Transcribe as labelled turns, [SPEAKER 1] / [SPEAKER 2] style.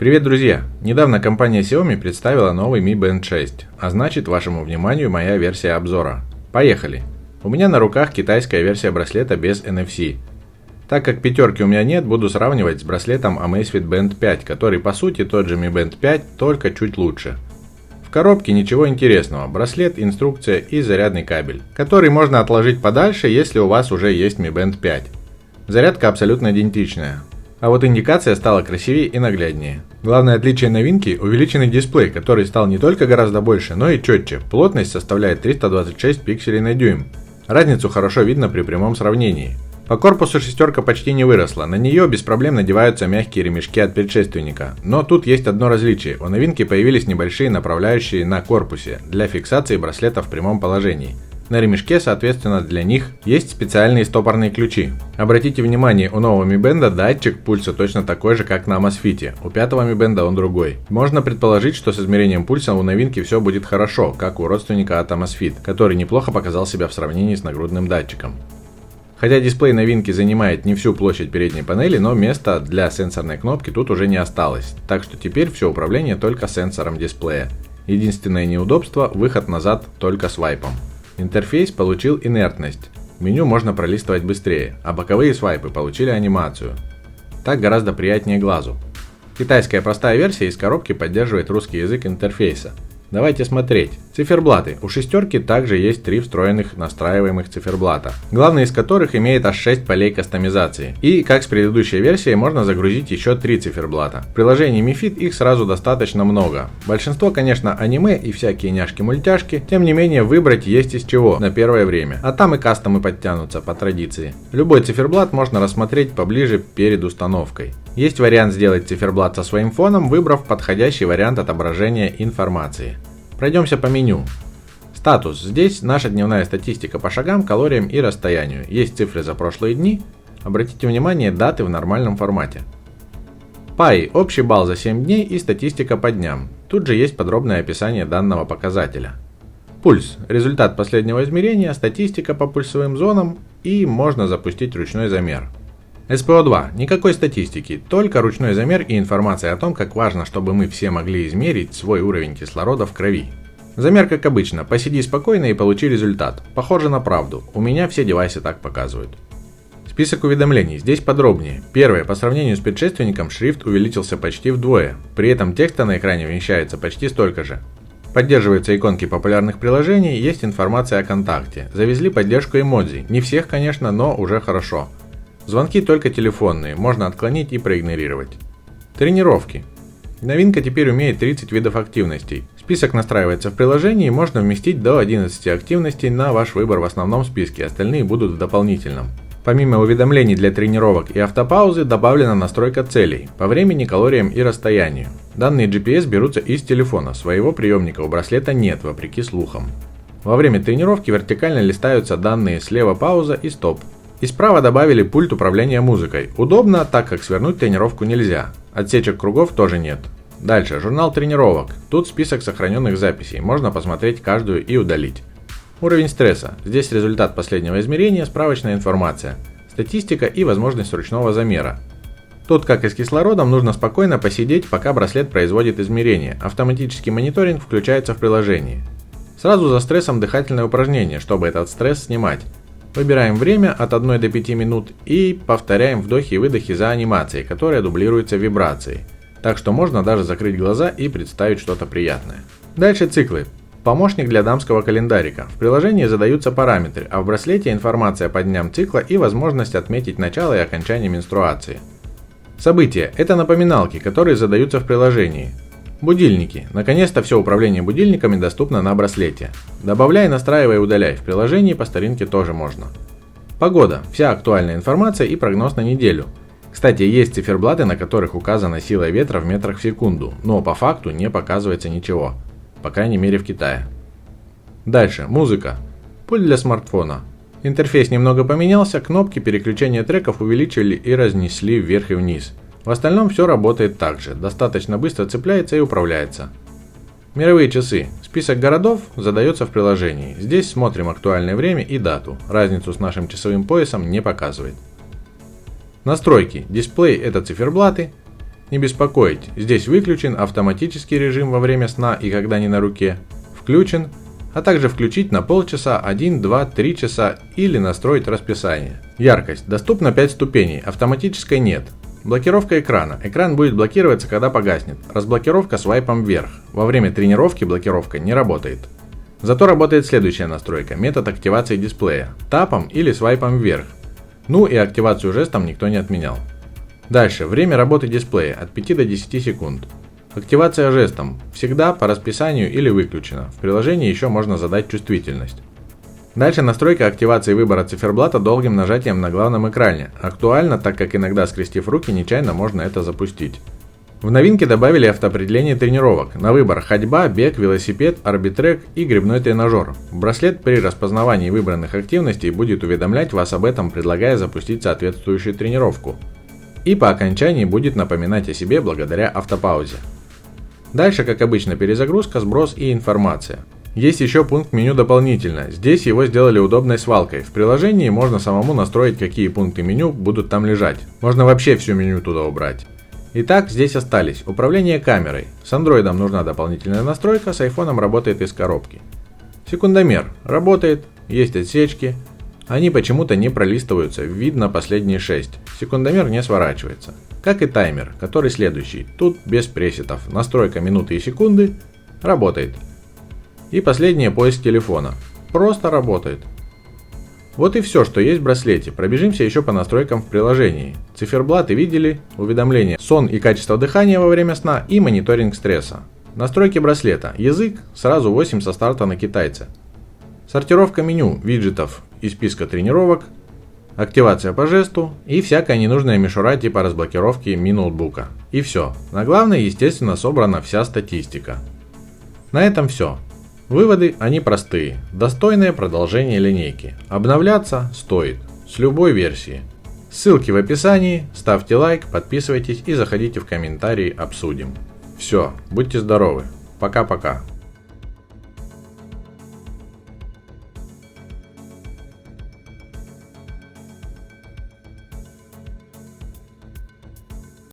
[SPEAKER 1] Привет, друзья! Недавно компания Xiaomi представила новый Mi Band 6, а значит вашему вниманию моя версия обзора. Поехали! У меня на руках китайская версия браслета без NFC. Так как пятерки у меня нет, буду сравнивать с браслетом Amazfit Band 5, который по сути тот же Mi Band 5, только чуть лучше. В коробке ничего интересного, браслет, инструкция и зарядный кабель, который можно отложить подальше, если у вас уже есть Mi Band 5. Зарядка абсолютно идентичная. А вот индикация стала красивее и нагляднее. Главное отличие новинки – увеличенный дисплей, который стал не только гораздо больше, но и четче. Плотность составляет 326 пикселей на дюйм. Разницу хорошо видно при прямом сравнении. По корпусу шестерка почти не выросла, на нее без проблем надеваются мягкие ремешки от предшественника. Но тут есть одно различие – у новинки появились небольшие направляющие на корпусе для фиксации браслета в прямом положении. На ремешке, соответственно, для них есть специальные стопорные ключи. Обратите внимание, у нового Mi Band датчик пульса точно такой же, как на Amazfit. У пятого Mi Band он другой. Можно предположить, что с измерением пульса у новинки все будет хорошо, как у родственника от Amazfit, который неплохо показал себя в сравнении с нагрудным датчиком. Хотя дисплей новинки занимает не всю площадь передней панели, но места для сенсорной кнопки тут уже не осталось. Так что теперь все управление только сенсором дисплея. Единственное неудобство – выход назад только свайпом. Интерфейс получил инертность, меню можно пролистывать быстрее, а боковые свайпы получили анимацию. Так гораздо приятнее глазу. Китайская простая версия из коробки поддерживает русский язык интерфейса. Давайте смотреть. Циферблаты. У шестерки также есть 3 встроенных настраиваемых циферблата, главный из которых имеет аж 6 полей кастомизации. И, как с предыдущей версией, можно загрузить еще 3 циферблата. В приложении Mi Fit их сразу достаточно много. Большинство, конечно, аниме и всякие няшки-мультяшки, тем не менее выбрать есть из чего на первое время. А там и кастомы подтянутся по традиции. Любой циферблат можно рассмотреть поближе перед установкой. Есть вариант сделать циферблат со своим фоном, выбрав подходящий вариант отображения информации. Пройдемся по меню. Статус. Здесь наша дневная статистика по шагам, калориям и расстоянию. Есть цифры за прошлые дни. Обратите внимание, даты в нормальном формате. Пай. Общий балл за 7 дней и статистика по дням. Тут же есть подробное описание данного показателя. Пульс. Результат последнего измерения, статистика по пульсовым зонам и можно запустить ручной замер. SPO2. Никакой статистики, только ручной замер и информация о том, как важно, чтобы мы все могли измерить свой уровень кислорода в крови. Замер как обычно, посиди спокойно и получи результат. Похоже на правду, у меня все девайсы так показывают. Список уведомлений, здесь подробнее. Первое, по сравнению с предшественником шрифт увеличился почти вдвое, при этом текста на экране вмещается почти столько же. Поддерживаются иконки популярных приложений, есть информация о контакте. Завезли поддержку эмодзи, не всех, конечно, но уже хорошо. Звонки только телефонные, можно отклонить и проигнорировать. Тренировки. Новинка теперь умеет 30 видов активностей. Список настраивается в приложении и можно вместить до 11 активностей на ваш выбор в основном списке, остальные будут в дополнительном. Помимо уведомлений для тренировок и автопаузы добавлена настройка целей по времени, калориям и расстоянию. Данные GPS берутся из телефона, своего приемника у браслета нет, вопреки слухам. Во время тренировки вертикально листаются данные слева пауза и стоп. И справа добавили пульт управления музыкой. Удобно, так как свернуть тренировку нельзя. Отсечек кругов тоже нет. Дальше, журнал тренировок. Тут список сохраненных записей, можно посмотреть каждую и удалить. Уровень стресса. Здесь результат последнего измерения, справочная информация, статистика и возможность ручного замера. Тут, как и с кислородом, нужно спокойно посидеть, пока браслет производит измерения. Автоматический мониторинг включается в приложении. Сразу за стрессом дыхательное упражнение, чтобы этот стресс снимать. Выбираем время от 1 до 5 минут и повторяем вдохи и выдохи за анимацией, которая дублируется вибрацией. Так что можно даже закрыть глаза и представить что-то приятное. Дальше циклы. Помощник для дамского календарика. В приложении задаются параметры, а в браслете информация по дням цикла и возможность отметить начало и окончание менструации. События. Это напоминалки, которые задаются в приложении. Будильники. Наконец-то все управление будильниками доступно на браслете. Добавляй, настраивай, удаляй. В приложении по старинке тоже можно. Погода. Вся актуальная информация и прогноз на неделю. Кстати, есть циферблаты, на которых указана сила ветра в метрах в секунду, но по факту не показывается ничего. По крайней мере в Китае. Дальше. Музыка. Пульт для смартфона. Интерфейс немного поменялся, кнопки переключения треков увеличили и разнесли вверх и вниз. В остальном все работает так же, достаточно быстро цепляется и управляется. Мировые часы. Список городов задается в приложении. Здесь смотрим актуальное время и дату. Разницу с нашим часовым поясом не показывает. Настройки. Дисплей – это циферблаты. Не беспокоить, здесь выключен автоматический режим во время сна и когда не на руке, включен, а также включить на полчаса, 1, 2, 3 часа или настроить расписание. Яркость. Доступно 5 ступеней, автоматической нет. Блокировка экрана. Экран будет блокироваться, когда погаснет. Разблокировка свайпом вверх. Во время тренировки блокировка не работает. Зато работает следующая настройка. Метод активации дисплея. Тапом или свайпом вверх. Ну и активацию жестом никто не отменял. Дальше. Время работы дисплея от 5 до 10 секунд. Активация жестом. Всегда по расписанию или выключена. В приложении еще можно задать чувствительность. Дальше настройка активации выбора циферблата долгим нажатием на главном экране. Актуально, так как иногда, скрестив руки, нечаянно можно это запустить. В новинке добавили автоопределение тренировок. На выбор ходьба, бег, велосипед, арбитрек и гребной тренажер. Браслет при распознавании выбранных активностей будет уведомлять вас об этом, предлагая запустить соответствующую тренировку. И по окончании будет напоминать о себе благодаря автопаузе. Дальше, как обычно, перезагрузка, сброс и информация. Есть еще пункт меню дополнительно. Здесь его сделали удобной свалкой. В приложении можно самому настроить, какие пункты меню будут там лежать. Можно вообще все меню туда убрать. Итак, здесь остались. Управление камерой. С андроидом нужна дополнительная настройка, с айфоном работает из коробки. Секундомер. Работает, есть отсечки. Они почему-то не пролистываются, видно последние 6. Секундомер не сворачивается. Как и таймер, который следующий. Тут без пресетов. Настройка минуты и секунды. Работает. И последнее, поиск телефона. Просто работает. Вот и все, что есть в браслете. Пробежимся еще по настройкам в приложении. Циферблаты видели, уведомления, сон и качество дыхания во время сна и мониторинг стресса. Настройки браслета. Язык сразу 8 со старта на китайце. Сортировка меню, виджетов из списка тренировок. Активация по жесту и всякая ненужная мишура типа разблокировки Mi ноутбука. И все. На главной, естественно, собрана вся статистика. На этом все. Выводы, они простые. Достойное продолжение линейки. Обновляться стоит. С любой версии. Ссылки в описании. Ставьте лайк, подписывайтесь и заходите в комментарии, обсудим. Все, будьте здоровы. Пока-пока.